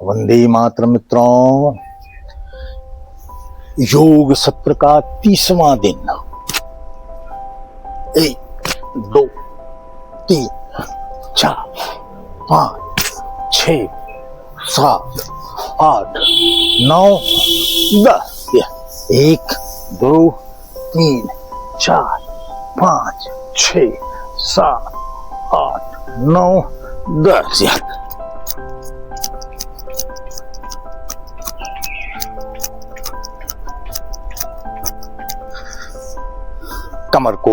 वंदे मातरम मित्रों। योग सत्र का 30वां दिन। 1 2 3 4 5 6 7 8 9 10। 1 2 3 4 5 6 7 8 9 10। कमर को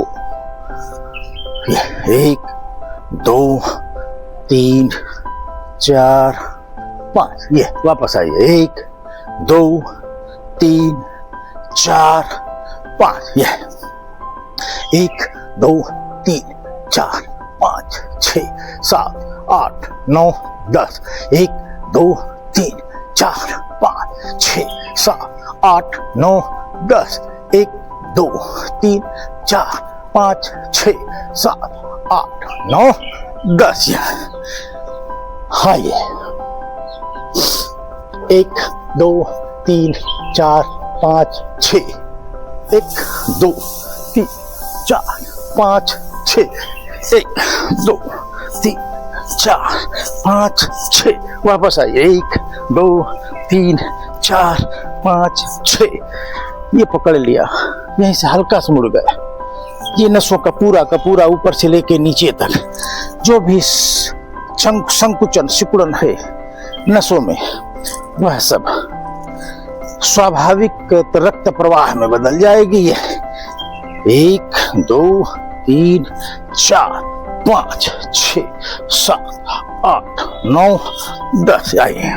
1 2 3 4 5। ये वापस आइए। 1 2 3 4 5। ये 1 2 3 4 5 6 7 8 9 10। 1 2 3 4 5 6 7 8 9 10। 1 2 3 4 5 6 7 8 9 10। हाय 1 2 3 4 5 6। 1 2 3 4 5 6। 1 2 3 4 5 6। वापस आइए। 1 2 3 4 5 6। ये पकड़ लिया, यहीं से हल्का सा मुड़ गया। ये नसों का पूरा ऊपर से लेके नीचे तक जो भी संकुचन सिकुड़न है नसों में, वह सब स्वाभाविक रक्त प्रवाह में बदल जाएगी। ये 1 2 3 4 5 6 7 8 9 10। आइए।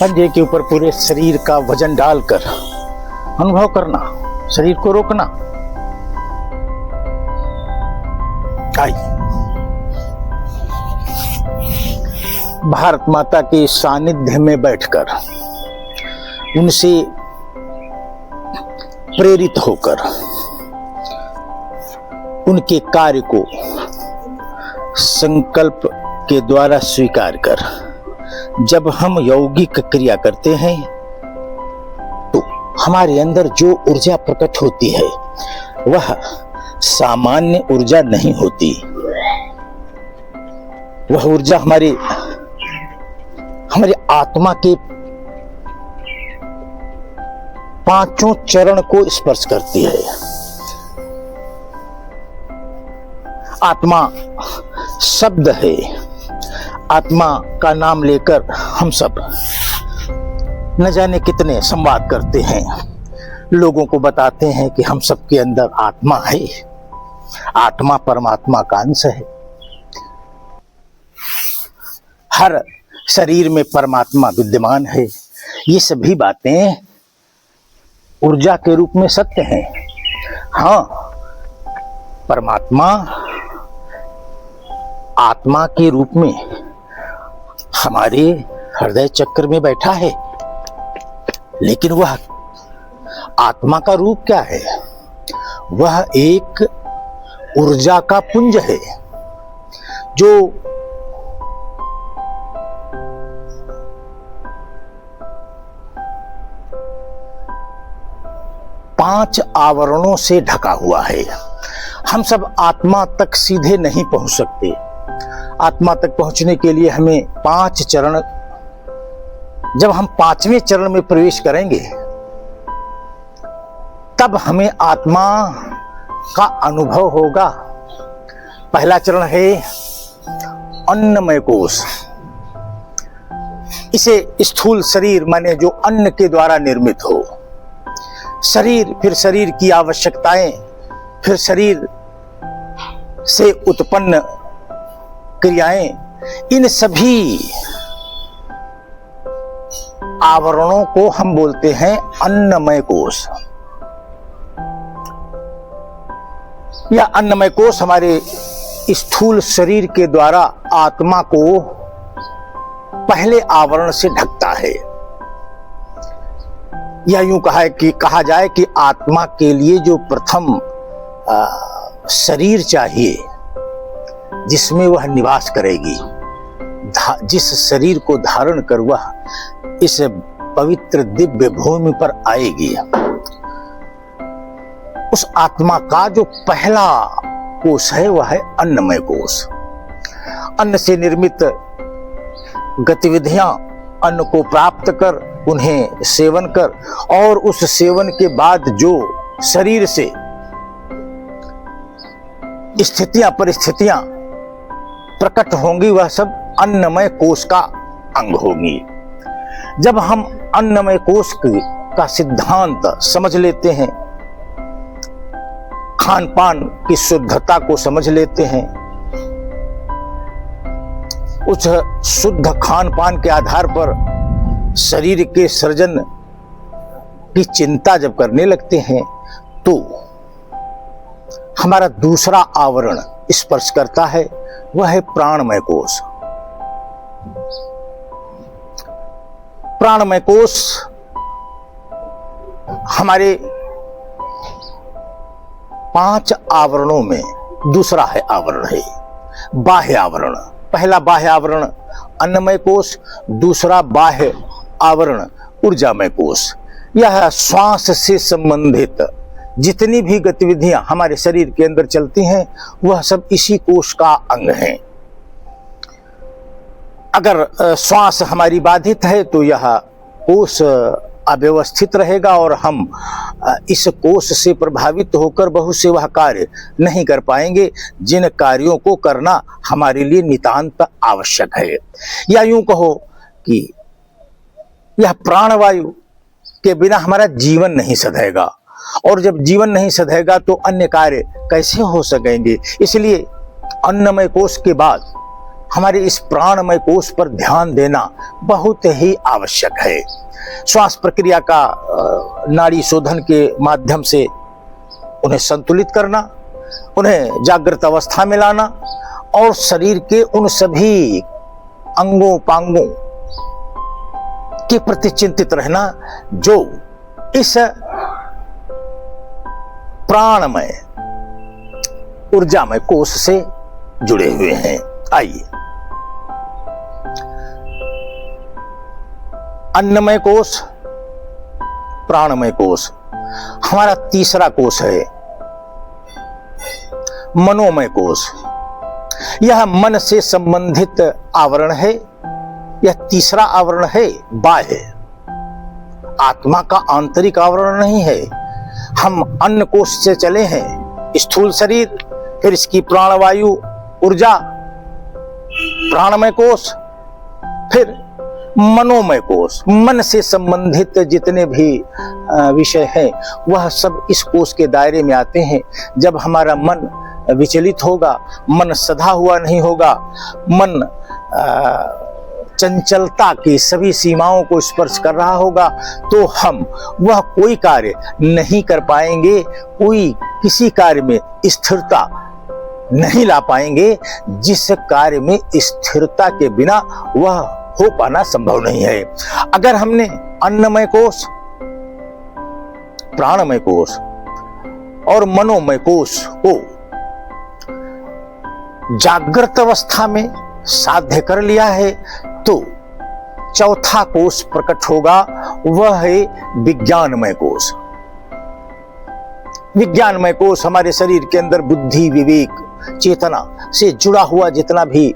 पंजे के ऊपर पूरे शरीर का वजन डालकर अनुभव करना, शरीर को रोकना। भारत माता के सानिध्य में बैठकर उनसे प्रेरित होकर उनके कार्य को संकल्प के द्वारा स्वीकार कर जब हम यौगिक क्रिया करते हैं तो हमारे अंदर जो ऊर्जा प्रकट होती है वह सामान्य ऊर्जा नहीं होती। वह ऊर्जा हमारे आत्मा के पांचों चरण को स्पर्श करती है। आत्मा शब्द है। आत्मा का नाम लेकर हम सब न जाने कितने संवाद करते हैं, लोगों को बताते हैं कि हम सबके अंदर आत्मा है। आत्मा परमात्मा का अंश है। हर शरीर में परमात्मा विद्यमान है। ये सभी बातें ऊर्जा के रूप में सत्य हैं। हाँ, परमात्मा आत्मा के रूप में हमारे हृदय चक्र में बैठा है, लेकिन वह आत्मा का रूप क्या है? वह एक ऊर्जा का पुंज है जो पांच आवरणों से ढका हुआ है। हम सब आत्मा तक सीधे नहीं पहुंच सकते। आत्मा तक पहुंचने के लिए हमें 5 चरण, जब हम 5वें चरण में प्रवेश करेंगे तब हमें आत्मा का अनुभव होगा। पहला चरण है अन्नमय कोश। इसे स्थूल शरीर माने जो अन्न के द्वारा निर्मित हो। शरीर, फिर शरीर की आवश्यकताएं, फिर शरीर से उत्पन्न क्रियाएं, इन सभी आवरणों को हम बोलते हैं अन्नमय कोश। यह अन्नमय कोश हमारे स्थूल शरीर के द्वारा आत्मा को पहले आवरण से ढकता है। या यूं कहा जाए कि आत्मा के लिए जो प्रथम शरीर चाहिए जिसमें वह निवास करेगी, जिस शरीर को धारण कर वह इस पवित्र दिव्य भूमि पर आएगी, उस आत्मा का जो पहला कोष है वह है अन्नमय कोष। अन्न से निर्मित गतिविधियां अन्न को प्राप्त कर, उन्हें सेवन कर, और उस सेवन के बाद जो शरीर से स्थितियां परिस्थितियां प्रकट होंगी वह सब अन्नमय कोष का अंग होंगी। जब हम अन्नमय कोष का सिद्धांत समझ लेते हैं, खान पान की शुद्धता को समझ लेते हैं, उस शुद्ध खान पान के आधार पर शरीर के सृजन की चिंता जब करने लगते हैं तो हमारा दूसरा आवरण स्पर्श करता है, वह है प्राणमय कोष। प्राणमय कोष हमारे 5 आवरणों में दूसरा है आवरण है, बाह्य आवरण। पहला बाह्य आवरण अन्नमय कोष, दूसरा बाह्य आवरण ऊर्जामय कोष। यह श्वास से संबंधित जितनी भी गतिविधियां हमारे शरीर के अंदर चलती हैं वह सब इसी कोष का अंग है। अगर श्वास हमारी बाधित है तो यह कोष अव्यवस्थित रहेगा और हम इस कोष से प्रभावित होकर बहुत से वह कार्य नहीं कर पाएंगे जिन कार्यों को करना हमारे लिए नितांत आवश्यक है। या यूं कहो कि यह प्राणवायु के बिना हमारा जीवन नहीं सधेगा, और जब जीवन नहीं सधेगा तो अन्य कार्य कैसे हो सकेंगे। इसलिए अन्नमय कोष के बाद हमारे इस प्राणमय कोष पर ध्यान देना बहुत ही आवश्यक है। श्वास प्रक्रिया का नाड़ी शोधन के माध्यम से उन्हें संतुलित करना, उन्हें जागृत अवस्था में लाना और शरीर के उन सभी अंगों पांगों के प्रति चिंतित रहना जो इस प्राणमय ऊर्जामय कोष से जुड़े हुए हैं। आइए, अन्नमय कोष, प्राणमय कोष। हमारा तीसरा कोष है मनोमय कोष। यह मन से संबंधित आवरण है। यह तीसरा आवरण है बाह्य, आत्मा का आंतरिक आवरण नहीं है। हम अन्न कोष से चले हैं, स्थूल शरीर, फिर इसकी प्राणवायु ऊर्जा, प्राणमय कोष, फिर मनोमय कोष। मन से संबंधित जितने भी विषय हैं वह सब इस कोष के दायरे में आते हैं। जब हमारा मन विचलित होगा, मन सधा हुआ नहीं होगा, मन चंचलता की सभी सीमाओं को स्पर्श कर रहा होगा, तो हम वह कोई कार्य नहीं कर पाएंगे, कोई किसी कार्य में स्थिरता नहीं ला पाएंगे जिस कार्य में स्थिरता के बिना वह हो पाना संभव नहीं है। अगर हमने अन्नमय कोष, प्राणमय कोष और मनोमय कोष को जागृत अवस्था में साध्य कर लिया है तो चौथा कोष प्रकट होगा, वह है विज्ञानमय कोष। विज्ञानमय कोष हमारे शरीर के अंदर बुद्धि, विवेक, चेतना से जुड़ा हुआ जितना भी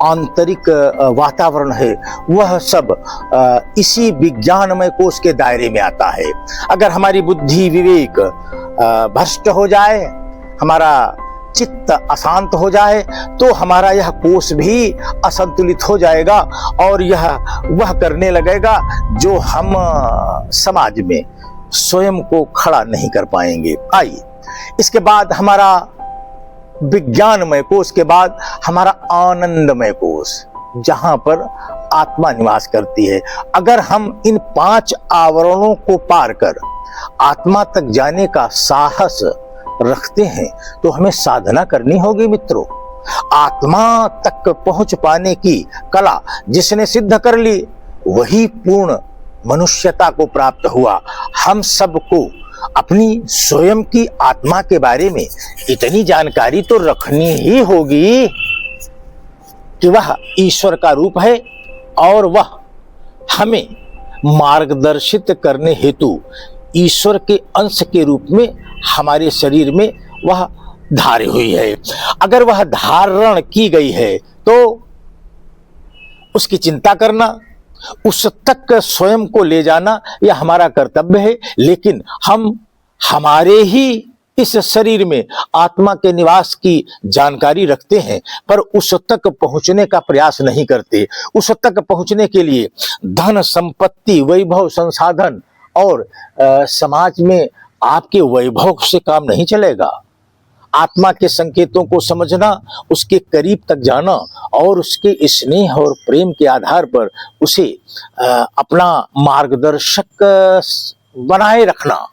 आंतरिक वातावरण है वह सब इसी विज्ञानमय कोष के दायरे में आता है। अगर हमारी बुद्धि, विवेक भ्रष्ट हो जाए, हमारा चित्त अशांत हो जाए तो हमारा यह कोष भी असंतुलित हो जाएगा और यह वह करने लगेगा जो हम समाज में स्वयं को खड़ा नहीं कर पाएंगे। आइए, इसके बाद हमारा विज्ञानमय कोष के बाद हमारा आनंदमय कोष, जहां पर आत्मा निवास करती है। अगर हम इन 5 आवरणों को पार कर आत्मा तक जाने का साहस रखते हैं तो हमें साधना करनी होगी मित्रों। आत्मा तक पहुंच पाने की कला जिसने सिद्ध कर ली वही पूर्ण मनुष्यता को प्राप्त हुआ। हम सबको अपनी स्वयं की आत्मा के बारे में इतनी जानकारी तो रखनी ही होगी कि वह ईश्वर का रूप है और वह हमें मार्गदर्शित करने हेतु ईश्वर के अंश के रूप में हमारे शरीर में वह धारी हुई है। अगर वह धारण की गई है तो उसकी चिंता करना, उस तक स्वयं को ले जाना यह हमारा कर्तव्य है। लेकिन हम हमारे ही इस शरीर में आत्मा के निवास की जानकारी रखते हैं पर उस तक पहुंचने का प्रयास नहीं करते। उस तक पहुंचने के लिए धन संपत्ति वैभव संसाधन और समाज में आपके वैभव से काम नहीं चलेगा। आत्मा के संकेतों को समझना, उसके करीब तक जाना और उसके स्नेह और प्रेम के आधार पर उसे अपना मार्गदर्शक बनाए रखना,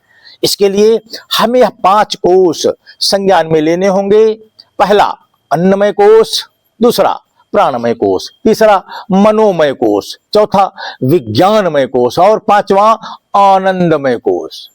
इसके लिए हमें यह 5 कोश संज्ञान में लेने होंगे। पहला अन्नमय कोश, दूसरा प्राणमय कोश, तीसरा मनोमय कोश, चौथा विज्ञानमय कोश और 5वां आनंदमय कोश।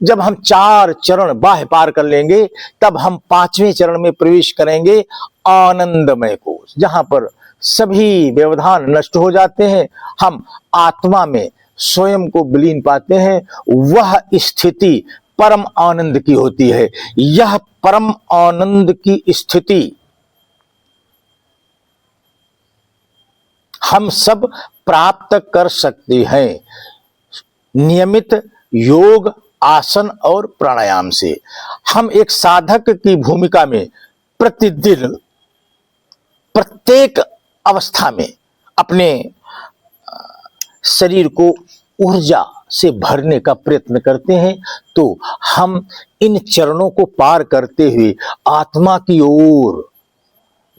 जब हम 4 चरण बाह्य पार कर लेंगे तब हम 5वें चरण में प्रवेश करेंगे आनंदमय कोश, जहां पर सभी व्यवधान नष्ट हो जाते हैं। हम आत्मा में स्वयं को विलीन पाते हैं। वह स्थिति परम आनंद की होती है। यह परम आनंद की स्थिति हम सब प्राप्त कर सकते हैं नियमित योग, आसन और प्राणायाम से। हम एक साधक की भूमिका में प्रतिदिन प्रत्येक अवस्था में अपने शरीर को ऊर्जा से भरने का प्रयत्न करते हैं तो हम इन चरणों को पार करते हुए आत्मा की ओर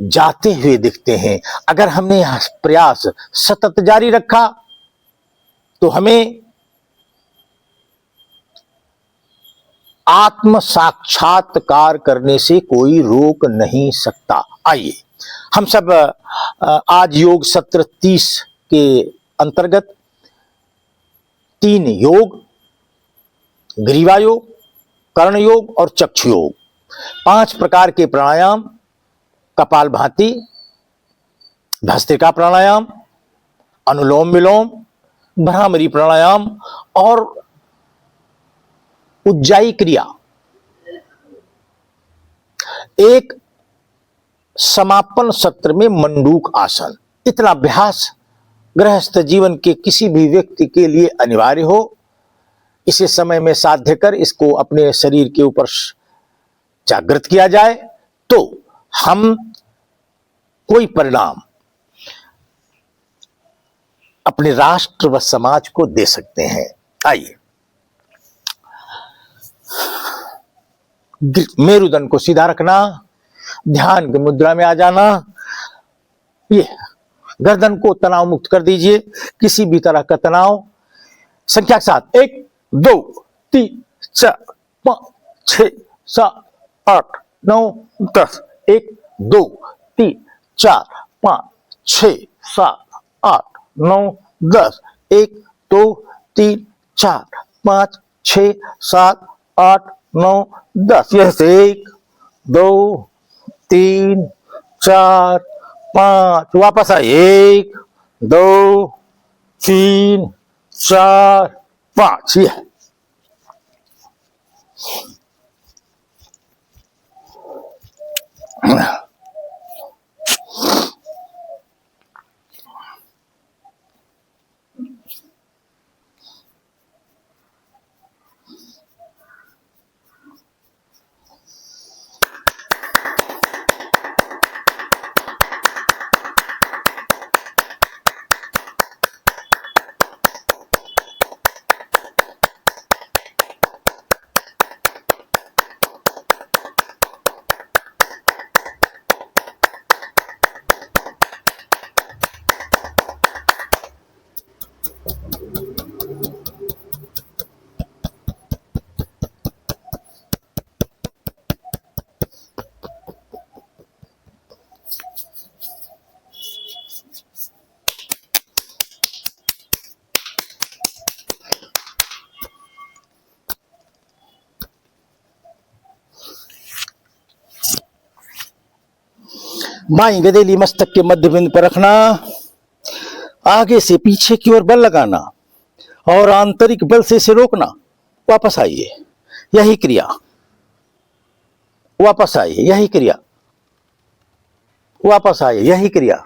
जाते हुए दिखते हैं। अगर हमने यह प्रयास सतत जारी रखा तो हमें आत्म साक्षात्कार करने से कोई रोक नहीं सकता। आइए हम सब आज योग सत्र 30 के अंतर्गत 3 योग, ग्रीवा योग, कर्ण योग और चक्षु योग, 5 प्रकार के प्राणायाम, कपाल भाती, भस्त्रिका प्राणायाम, अनुलोम विलोम, भ्रामरी प्राणायाम और उज्जाई क्रिया, एक समापन सत्र में मंडूक आसन। इतना अभ्यास गृहस्थ जीवन के किसी भी व्यक्ति के लिए अनिवार्य हो। इसे समय में साध्य कर इसको अपने शरीर के ऊपर जागृत किया जाए तो हम कोई परिणाम अपने राष्ट्र व समाज को दे सकते हैं। आइए मेरुदंड को सीधा रखना, ध्यान की मुद्रा में आ जाना, ये गर्दन को तनाव मुक्त कर दीजिए, किसी भी तरह का तनाव। संख्या के साथ 1 2 3 4 5 6 7 8 9 10 1 2 3 4 5 6 7 8 9 10 1 2 3 4 5 6 7 8 9 10। यह 1 2 3 4 5 वापस आए 1 2 3 4 5। यह बाईं गदेली मस्तक के मध्य बिंदु पर रखना, आगे से पीछे की ओर बल लगाना और आंतरिक बल से इसे रोकना। वापस आइए, यही क्रिया, वापस आइए, यही क्रिया, वापस आइए, यही क्रिया।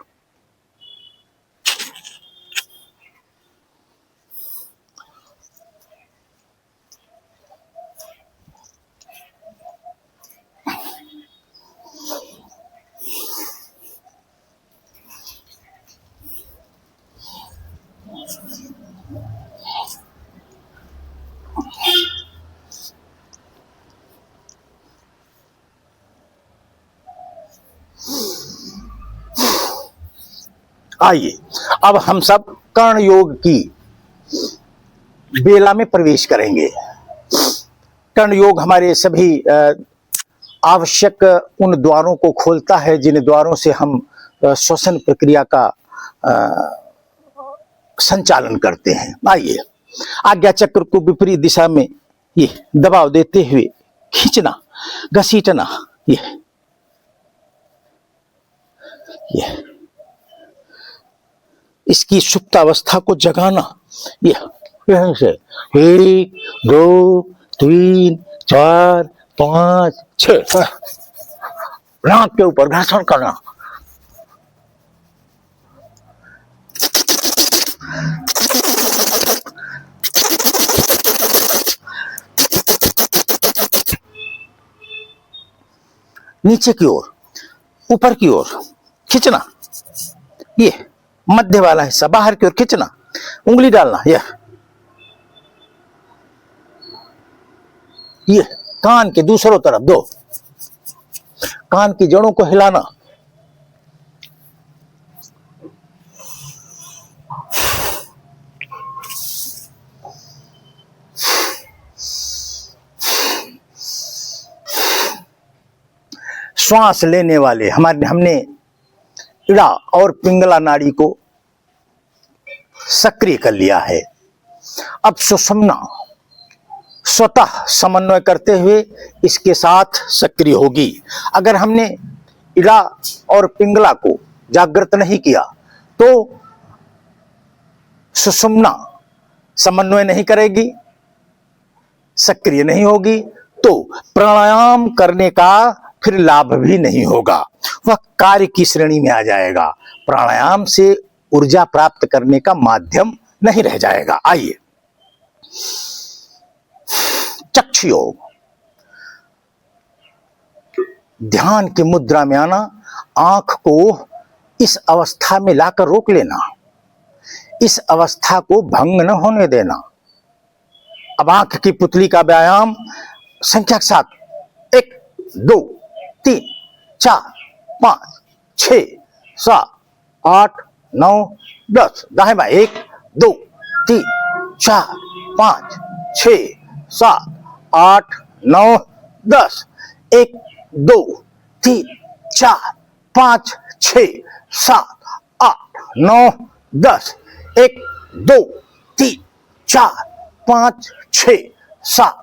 आइए, अब हम सब कर्ण योग की बेला में प्रवेश करेंगे। कर्ण योग हमारे सभी आवश्यक उन द्वारों को खोलता है जिन द्वारों से हम श्वसन प्रक्रिया का संचालन करते हैं। आइए, आज्ञा चक्र को विपरीत दिशा में ये दबाव देते हुए खींचना, घसीटना, ये इसकी सुप्तावस्था को जगाना। ये यहीं से 1 2 3 4 5 6 नाक के ऊपर घर्षण करना। नीचे की ओर, ऊपर की ओर खींचना, ये मध्य वाला हिस्सा बाहर की ओर खींचना, उंगली डालना, ये कान के दूसरों तरफ दो, कान की जड़ों को हिलाना। श्वास लेने वाले हमने इड़ा और पिंगला नाड़ी को सक्रिय कर लिया है। अब सुषुम्ना स्वतः समन्वय करते हुए इसके साथ सक्रिय होगी। अगर हमने इड़ा और पिंगला को जागृत नहीं किया तो सुषुम्ना समन्वय नहीं करेगी, सक्रिय नहीं होगी, तो प्राणायाम करने का फिर लाभ भी नहीं होगा, वह कार्य की श्रेणी में आ जाएगा, प्राणायाम से ऊर्जा प्राप्त करने का माध्यम नहीं रह जाएगा। आइए, चक्षु योग, ध्यान की मुद्रा में आना, आंख को इस अवस्था में लाकर रोक लेना, इस अवस्था को भंग न होने देना। अब आंख की पुतली का व्यायाम संख्या के साथ 1 2 3 4 5 6 7 8 9 10, दाएं बाएं 1 2 3 4 5 6 7 8 9 10, 1 2 3 4 5 6 7 8 9 10, 1 2 3 4 5 6 7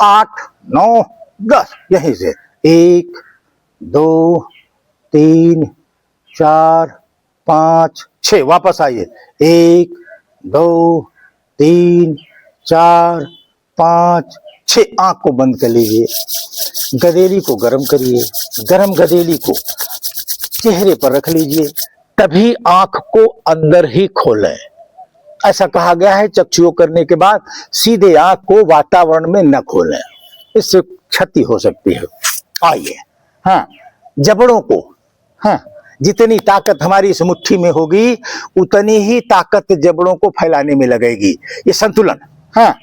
8 9 10, यहीं से 1 2 3 4 5 6, वापस आइए, 1 2 3 4 5 6, आंख को बंद कर लीजिए, गदेली को गर्म करिए, गर्म गदेली को चेहरे पर रख लीजिए, तभी आंख को अंदर ही खोलें। ऐसा कहा गया है, चक्षु करने के बाद सीधे आंख को वातावरण में न खोलें, इससे क्षति हो सकती है। आइए, हाँ, जबड़ों को, हाँ, जितनी ताकत हमारी इस मुट्ठी में होगी उतनी ही ताकत जबड़ों को फैलाने में लगेगी। ये संतुलन, हाँ,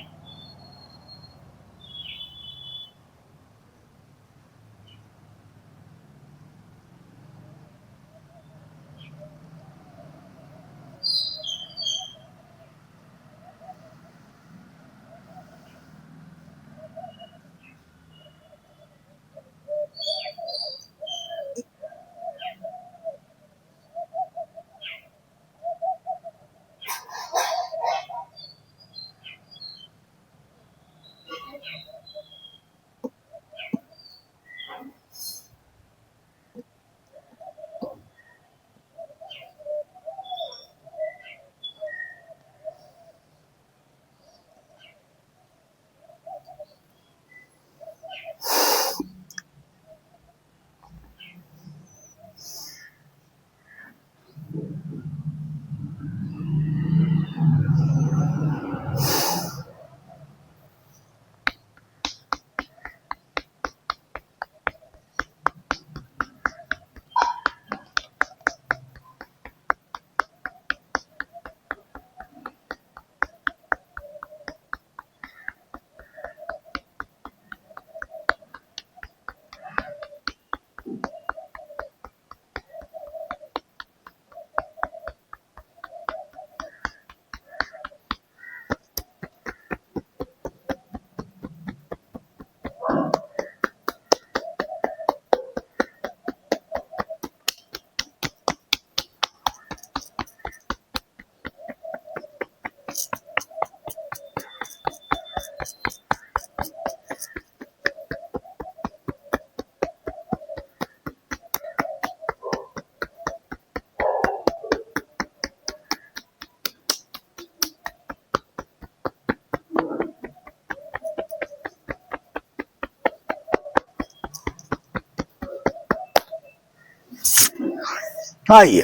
आइए,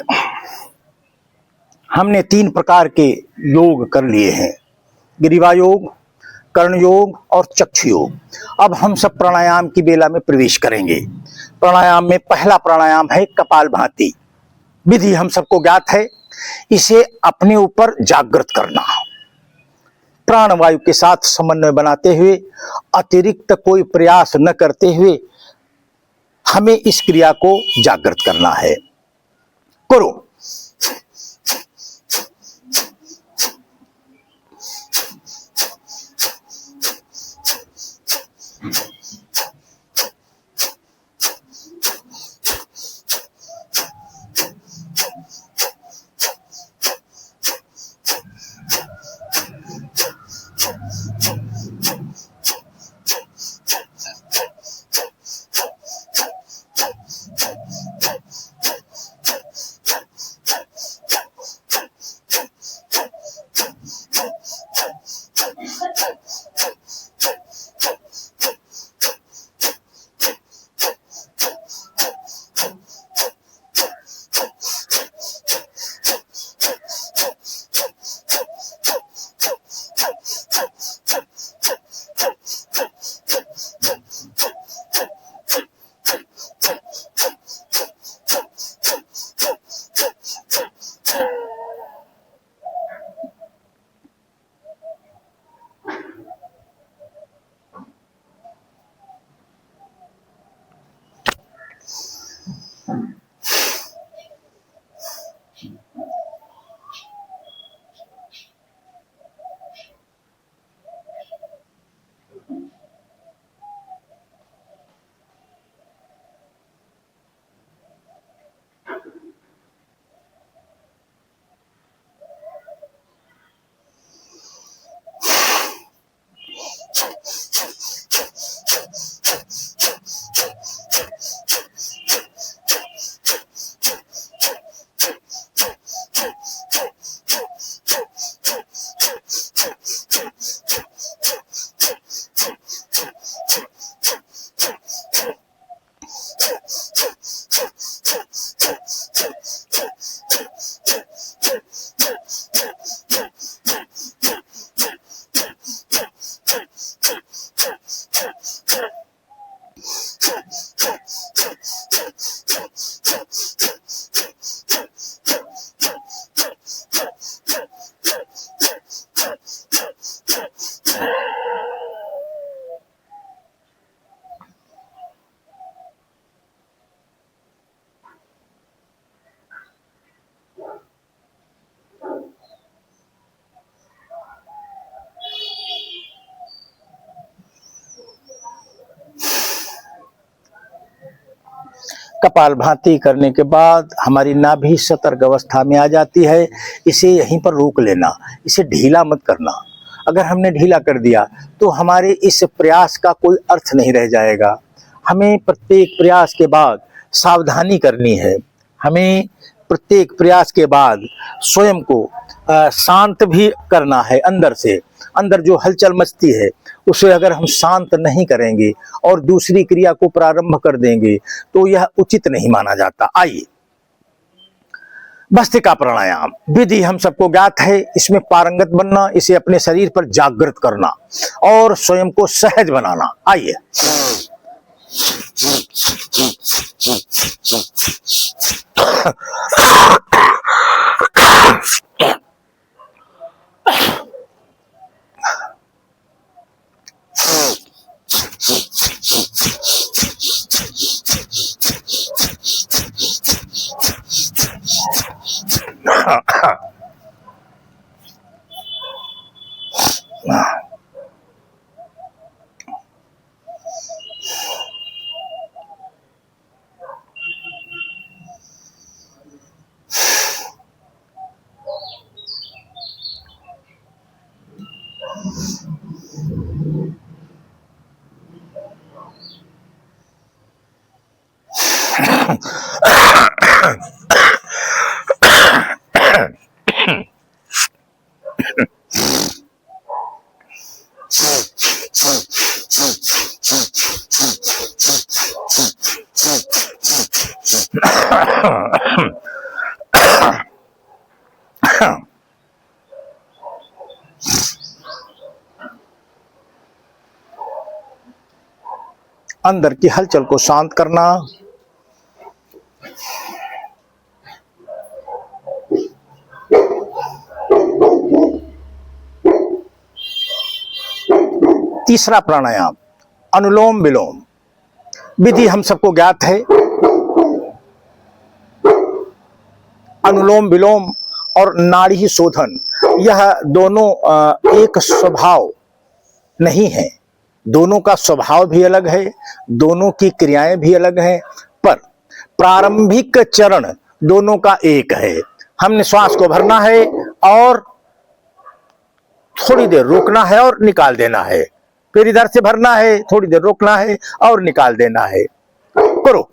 हमने 3 प्रकार के योग कर लिए हैं, ग्रीवा योग, कर्ण योग और चक्षु योग। अब हम सब प्राणायाम की बेला में प्रवेश करेंगे। प्राणायाम में पहला प्राणायाम है कपालभाति। विधि हम सबको ज्ञात है, इसे अपने ऊपर जागृत करना, प्राणवायु के साथ समन्वय बनाते हुए, अतिरिक्त कोई प्रयास न करते हुए हमें इस क्रिया को जागृत करना है। करो। कपालभाति करने के बाद हमारी नाभि सतर्क अवस्था में आ जाती है। इसे यहीं पर रोक लेना, इसे ढीला मत करना। अगर हमने ढीला कर दिया तो हमारे इस प्रयास का कोई अर्थ नहीं रह जाएगा। हमें प्रत्येक प्रयास के बाद सावधानी करनी है। हमें प्रत्येक प्रयास के बाद स्वयं को शांत भी करना है। अंदर से, अंदर जो हलचल मचती है उसे अगर हम शांत नहीं करेंगे और दूसरी क्रिया को प्रारंभ कर देंगे तो यह उचित नहीं माना जाता। आइए, भस्त्रिका प्राणायाम विधि हम सबको ज्ञात है। इसमें पारंगत बनना, इसे अपने शरीर पर जागृत करना और स्वयं को सहज बनाना। आइए, अंदर की हलचल को शांत करना। तीसरा प्राणायाम अनुलोम विलोम विधि हम सबको ज्ञात है। अनुलोम विलोम और नाड़ी शोधन, यह दोनों एक स्वभाव नहीं है। दोनों का स्वभाव भी अलग है, दोनों की क्रियाएं भी अलग हैं, पर प्रारंभिक चरण दोनों का एक है। हमने श्वास को भरना है और थोड़ी देर रोकना है और निकाल देना है, फिर इधर से भरना है, थोड़ी देर रोकना है और निकाल देना है। करो।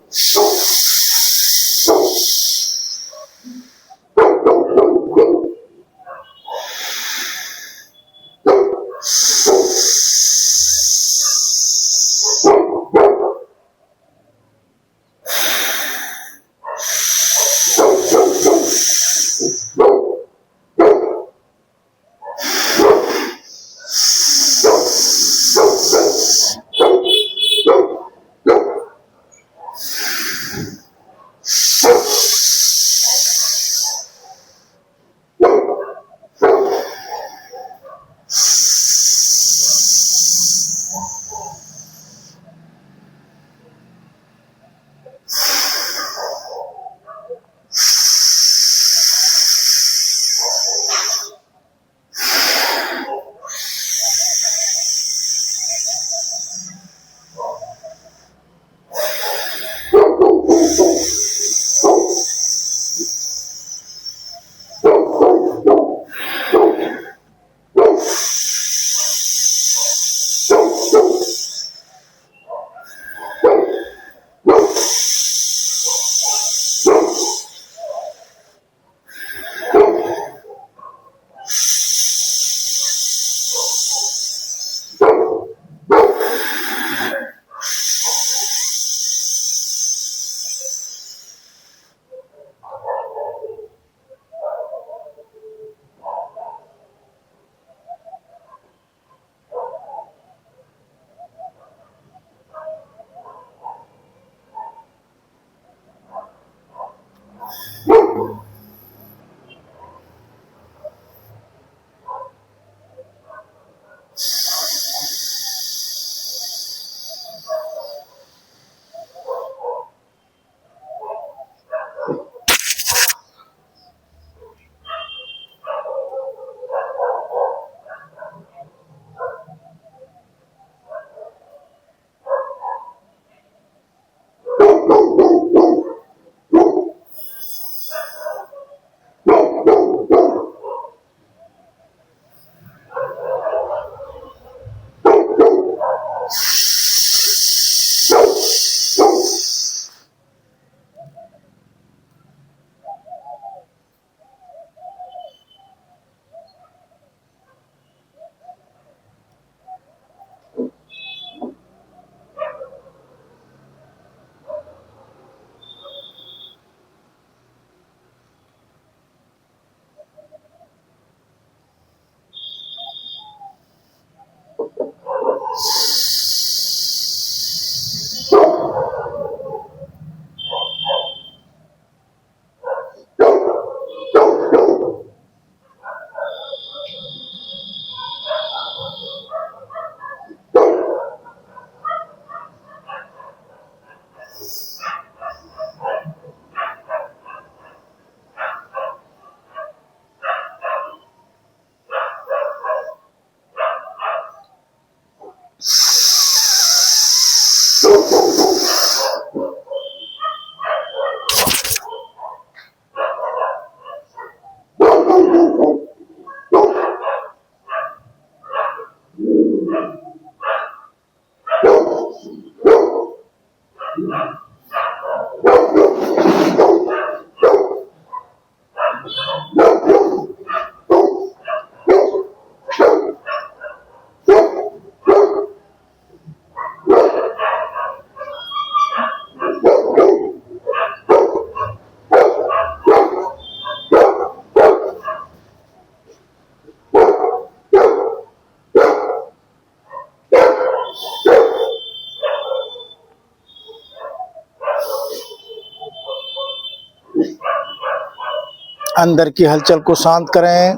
अंदर की हलचल को शांत करें।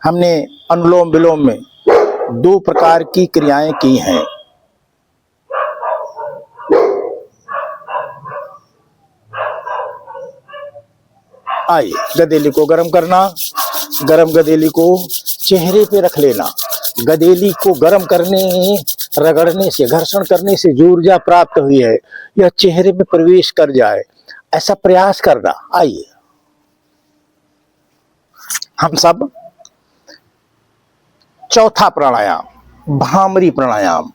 हमने अनुलोम विलोम में 2 प्रकार की क्रियाएं की हैं। आइए, गदेली को गर्म करना। गरम गदेली को चेहरे पे रख लेना। गदेली को गर्म करने, रगड़ने से, घर्षण करने से जो ऊर्जा प्राप्त हुई है यह चेहरे में प्रवेश कर जाए, ऐसा प्रयास करना। आइए हम सब चौथा प्राणायाम, भ्रामरी प्राणायाम,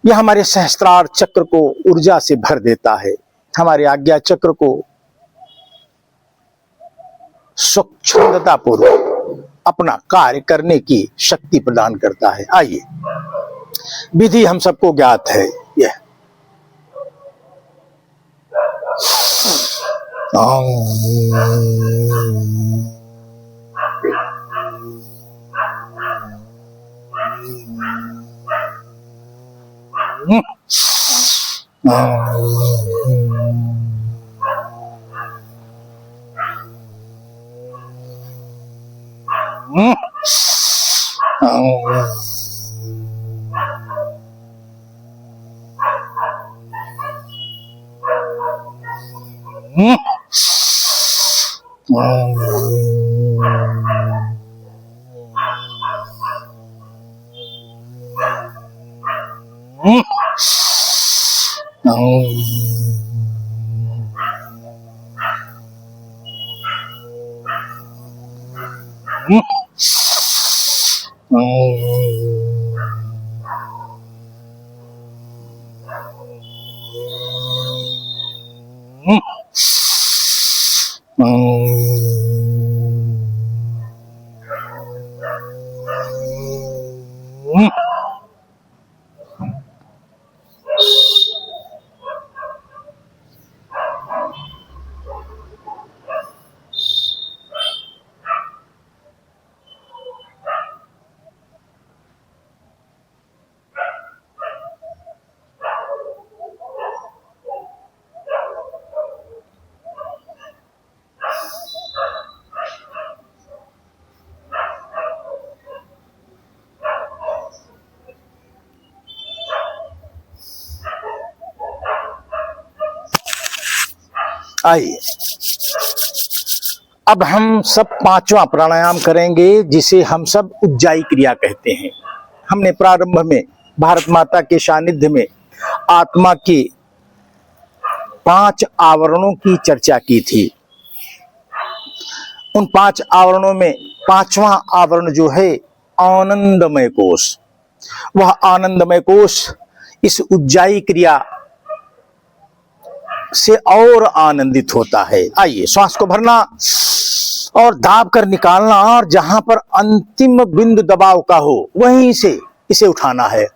यह हमारे सहस्त्रार चक्र को ऊर्जा से भर देता है, हमारे आज्ञा चक्र को स्वच्छंदता पूर्वक अपना कार्य करने की शक्ति प्रदान करता है। आइए, विधि हम सबको ज्ञात है। यह आइए, अब हम सब 5वां प्राणायाम करेंगे, जिसे हम सब उज्जाई क्रिया कहते हैं। हमने प्रारंभ में भारत माता के सानिध्य में आत्मा के 5 आवरणों की चर्चा की थी। उन 5 आवरणों में 5वां आवरण जो है आनंदमय कोश, वह आनंदमय कोश इस उज्जाई क्रिया से और आनंदित होता है। आइए, श्वास को भरना और दाब कर निकालना, और जहां पर अंतिम बिंदु दबाव का हो वहीं से इसे उठाना है।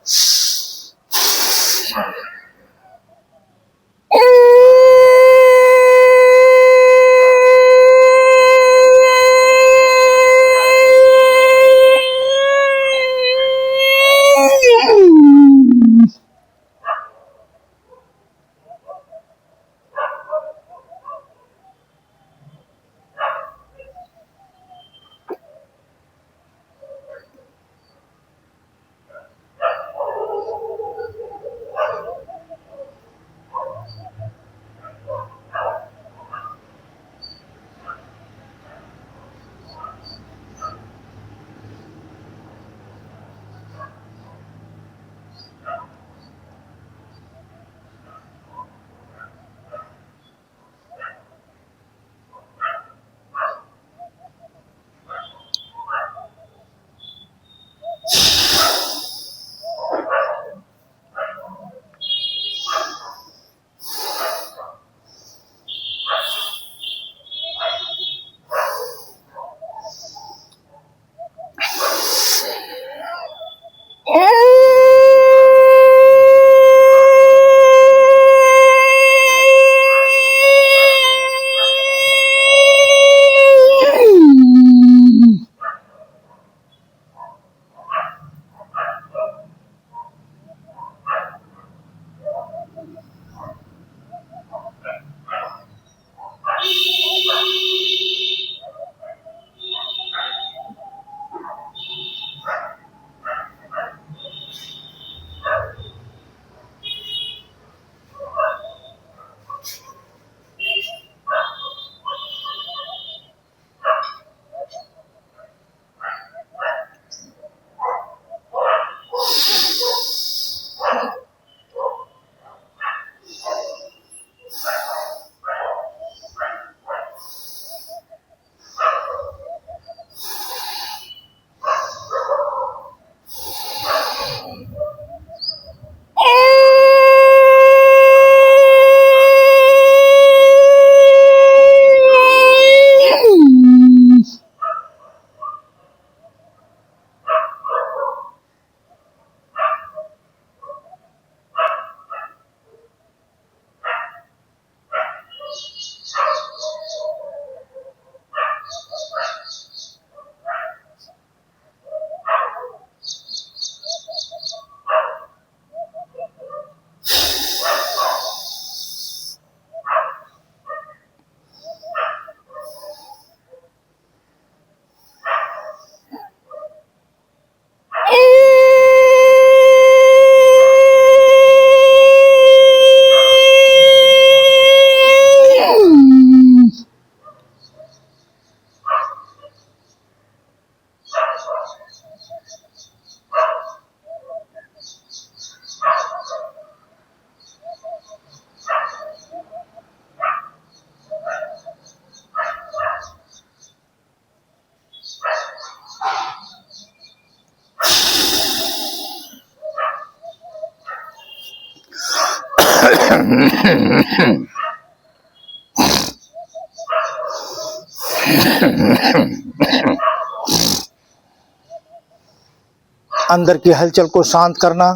अंदर की हलचल को शांत करना,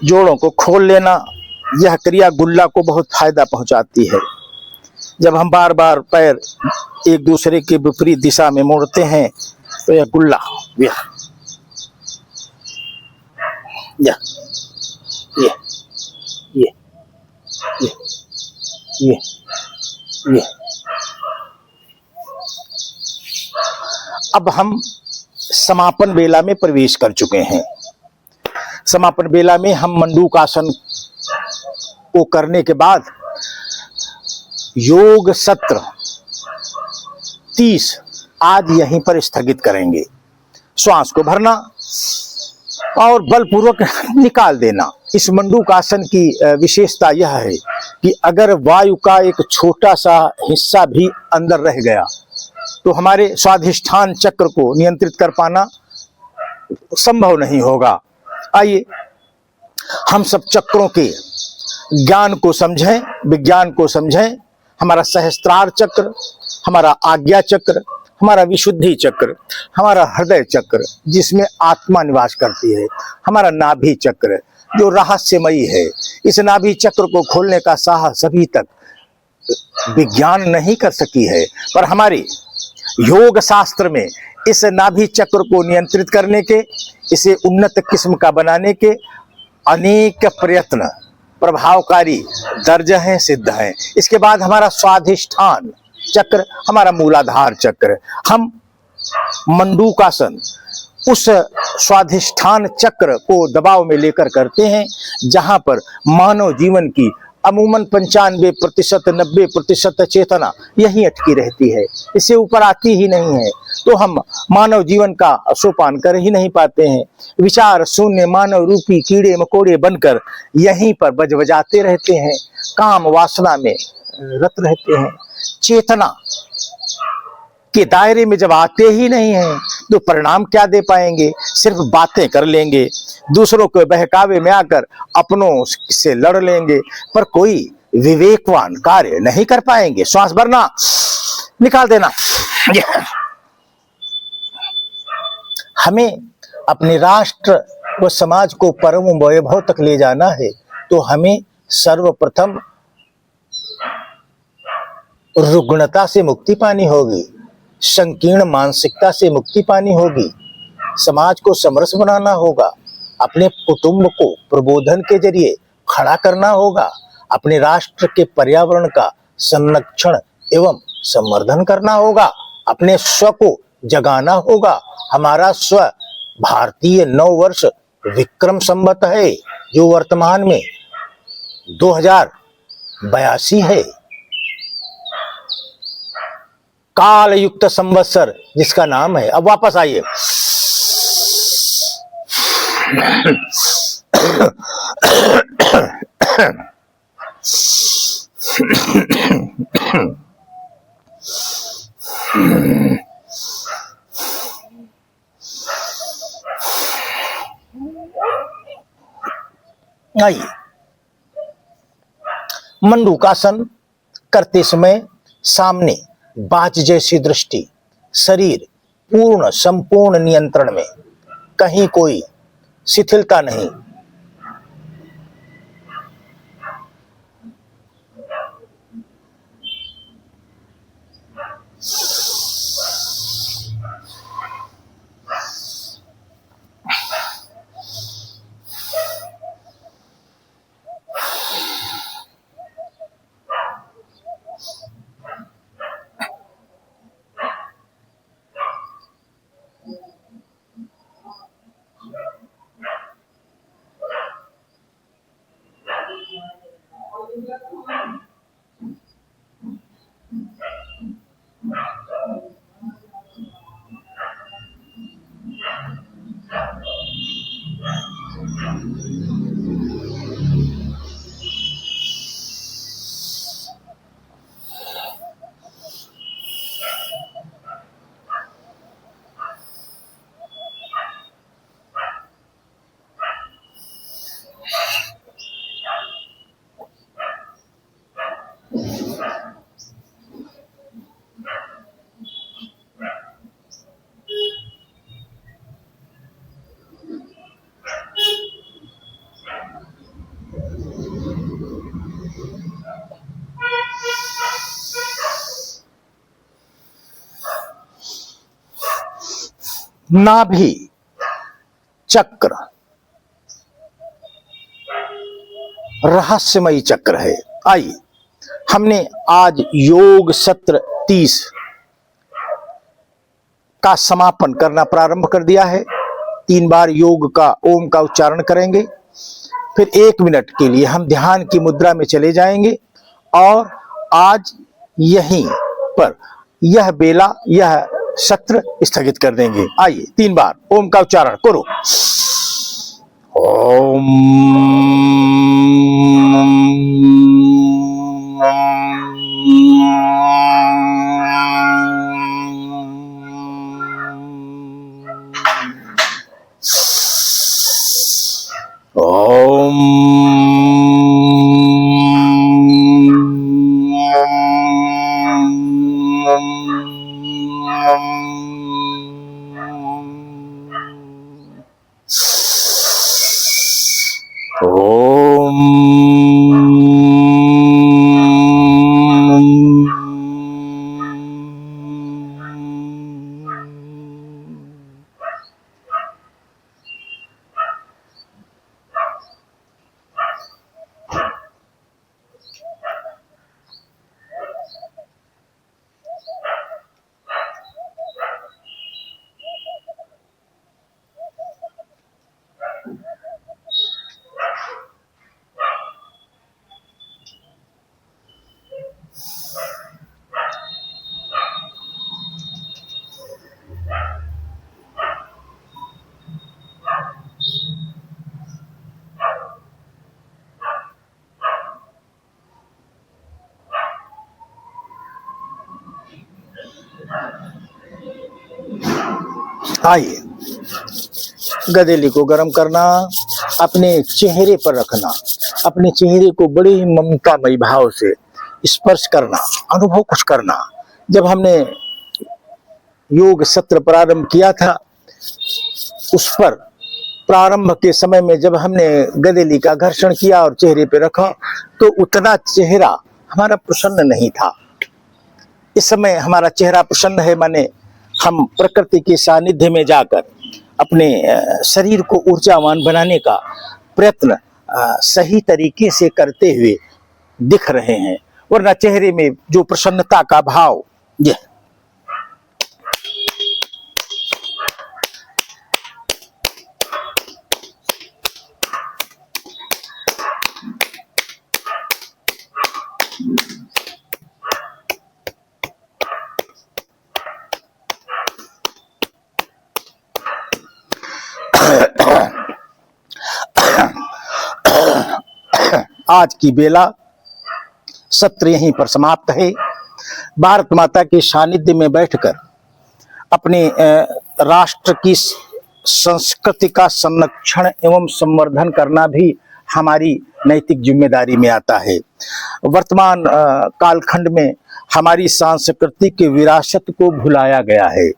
जोड़ों को खोल लेना। यह क्रिया गुल्ला को बहुत फायदा पहुंचाती है। जब हम बार बार पैर एक दूसरे के विपरीत दिशा में मोड़ते हैं तो यह गुल्ला, यह यह ये ये ये ये ये अब हम समापन बेला में प्रवेश कर चुके हैं। समापन बेला में हम मंडूक आसन को करने के बाद योग सत्र 30 आज यहीं पर स्थगित करेंगे। श्वास को भरना और बलपूर्वक निकाल देना। इस मंडूक आसन की विशेषता यह है कि अगर वायु का एक छोटा सा हिस्सा भी अंदर रह गया तो हमारे स्वाधिष्ठान चक्र को नियंत्रित कर पाना संभव नहीं होगा। आइए हम सब चक्रों के ज्ञान को समझें, विज्ञान को समझें। हमारा सहस्त्रार चक्र, हमारा आज्ञा चक्र, हमारा विशुद्धि चक्र, हमारा हृदय चक्र जिसमें आत्मा निवास करती है, हमारा नाभि चक्र जो रहस्यमयी है। इस नाभि चक्र को खोलने का साहस अभी तक विज्ञान नहीं कर सकी है, पर हमारे योग शास्त्र में इस नाभि चक्र को नियंत्रित करने के, इसे उन्नत किस्म का बनाने के अनेक प्रयत्न प्रभावकारी दर्ज हैं, सिद्ध हैं। इसके बाद हमारा स्वाधिष्ठान चक्र, हमारा मूलाधार चक्र, हम मंडूकासन उस स्वाधिष्ठान चक्र को दबाव में लेकर करते हैं, जहां पर मानव जीवन की अमूमन 95%, 90% चेतना यही अटकी रहती है, इससे ऊपर आती ही नहीं है। तो हम मानव जीवन का सोपान कर ही नहीं पाते हैं। विचार शून्य मानव रूपी कीड़े मकोड़े बनकर यहीं पर बजबजाते रहते हैं, काम वासना में रत रहते हैं। चेतना के दायरे में जब आते ही नहीं हैं तो परिणाम क्या दे पाएंगे? सिर्फ बातें कर लेंगे, दूसरों को बहकावे में आकर अपनों से लड़ लेंगे, पर कोई विवेकवान कार्य नहीं कर पाएंगे। श्वास भरना, निकाल देना। हमें अपने राष्ट्र व समाज को परम वैभव तक ले जाना है तो हमें सर्वप्रथम रुग्णता से मुक्ति पानी होगी, संकीर्ण मानसिकता से मुक्ति पानी होगी, समाज को समरस बनाना होगा, अपने कुटुंब को प्रबोधन के जरिए खड़ा करना होगा, अपने राष्ट्र के पर्यावरण का संरक्षण एवं संवर्धन करना होगा, अपने स्व को जगाना होगा। हमारा स्व भारतीय नववर्ष विक्रम संवत है जो वर्तमान में 2082 है। काल युक्त संवत्सर जिसका नाम है। अब वापस आइए। आइए, मंडूकासन करते समय सामने बाज जैसी दृष्टि, शरीर पूर्ण संपूर्ण नियंत्रण में, कहीं कोई शिथिलता नहीं। नाभि चक्र रहस्यमयी चक्र है। आइए, हमने आज योग सत्र 30 का समापन करना प्रारंभ कर दिया है। 3 बार योग का ओम का उच्चारण करेंगे, फिर 1 मिनट के लिए हम ध्यान की मुद्रा में चले जाएंगे और आज यहीं पर यह बेला, यह सत्र स्थगित कर देंगे। आइए 3 बार ओम का उच्चारण करो। ओम आइए, गदेली को गर्म करना, अपने चेहरे पर रखना, अपने चेहरे को बड़ी ममतामयी भाव से स्पर्श करना, अनुभव कुछ करना। जब हमने योग सत्र प्रारंभ किया था, उस पर प्रारंभ के समय में जब हमने गदेली का घर्षण किया और चेहरे पे रखा, तो उतना चेहरा हमारा प्रसन्न नहीं था। इस समय हमारा चेहरा प्रसन्न है, माने हम प्रकृति के सानिध्य में जाकर अपने शरीर को ऊर्जावान बनाने का प्रयत्न सही तरीके से करते हुए दिख रहे हैं, वरना चेहरे में जो प्रसन्नता का भाव, यह आज की बेला सत्र यहीं पर समाप्त है। भारत माता के सानिध्य में बैठकर अपने राष्ट्र की संस्कृति का संरक्षण एवं संवर्धन करना भी हमारी नैतिक जिम्मेदारी में आता है। वर्तमान कालखंड में हमारी सांस्कृतिक विरासत को भुलाया गया है।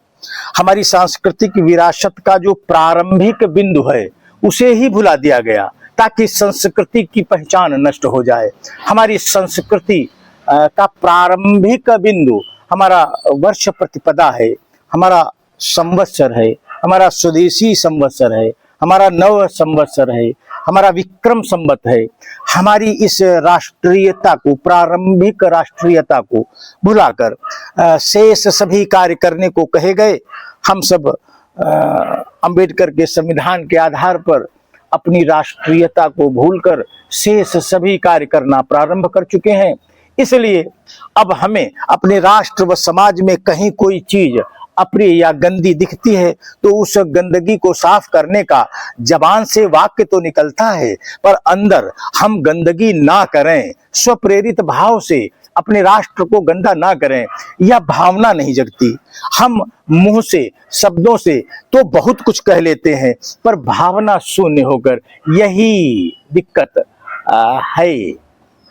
हमारी सांस्कृतिक विरासत का जो प्रारंभिक बिंदु है उसे ही भुला दिया गया, ताकि संस्कृति की पहचान नष्ट हो जाए। हमारी संस्कृति का प्रारंभिक बिंदु हमारा वर्ष प्रतिपदा है, हमारा संवत्सर है, हमारा स्वदेशी संवत्सर है, हमारा नव संवत्सर है, हमारा विक्रम संवत है। हमारी इस राष्ट्रीयता को, प्रारंभिक राष्ट्रीयता को भुलाकर शेष सभी कार्य करने को कहे गए। हम सब अंबेडकर के संविधान के आधार पर अपनी राष्ट्रीयता को भूलकर शेष सभी कार्य करना प्रारंभ कर चुके हैं। इसलिए अब हमें अपने राष्ट्र व समाज में कहीं कोई चीज अप्रिय या गंदी दिखती है तो उस गंदगी को साफ करने का जबान से वाक्य तो निकलता है, पर अंदर हम गंदगी ना करें, स्वप्रेरित भाव से अपने राष्ट्र को गंदा ना करें, यह भावना नहीं जगती। हम मुंह से, शब्दों से तो बहुत कुछ कह लेते हैं, पर भावना शून्य होकर, यही दिक्कत है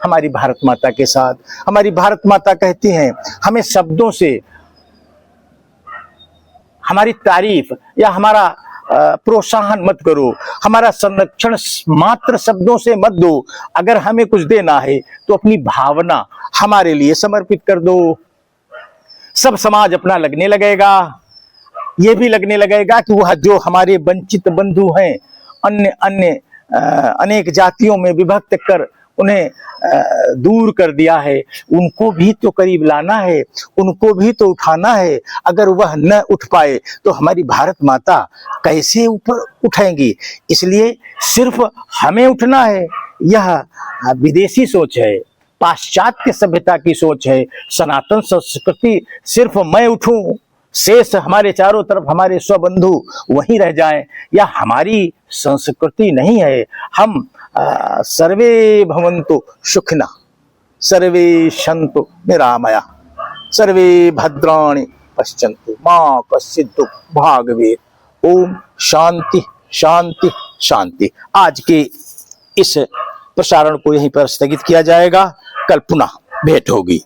हमारी भारत माता के साथ। हमारी भारत माता कहती हैं, हमें शब्दों से हमारी तारीफ या हमारा प्रोत्साहन मत करो, हमारा संरक्षण मात्र शब्दों से मत दो। अगर हमें कुछ देना है तो अपनी भावना हमारे लिए समर्पित कर दो, सब समाज अपना लगने लगेगा। ये भी लगने लगेगा कि वह जो हमारे वंचित बंधु हैं, अन्य अन्य अनेक जातियों में विभक्त कर उन्हें दूर कर दिया है, उनको भी तो करीब लाना है, उनको भी तो उठाना है। अगर वह न उठ पाए तो हमारी भारत माता कैसे ऊपर उठेंगी? इसलिए सिर्फ हमें उठना है। यह विदेशी सोच है, पाश्चात्य सभ्यता की सोच है। सनातन संस्कृति सिर्फ मैं उठूं, शेष हमारे चारों तरफ हमारे स्वबंधु वहीं रह जाएं, या हमारी संस्कृति नहीं है। हम सर्वे भवन्तु सुखिनः, सर्वे सन्तु निरामया, सर्वे भद्राणि पश्यन्तु मा कश्चित् दुःखभाग् भवेत्। ओम शांति शांति शांति। आज के इस प्रसारण को यहीं पर स्थगित किया जाएगा। कल पुनः भेंट होगी।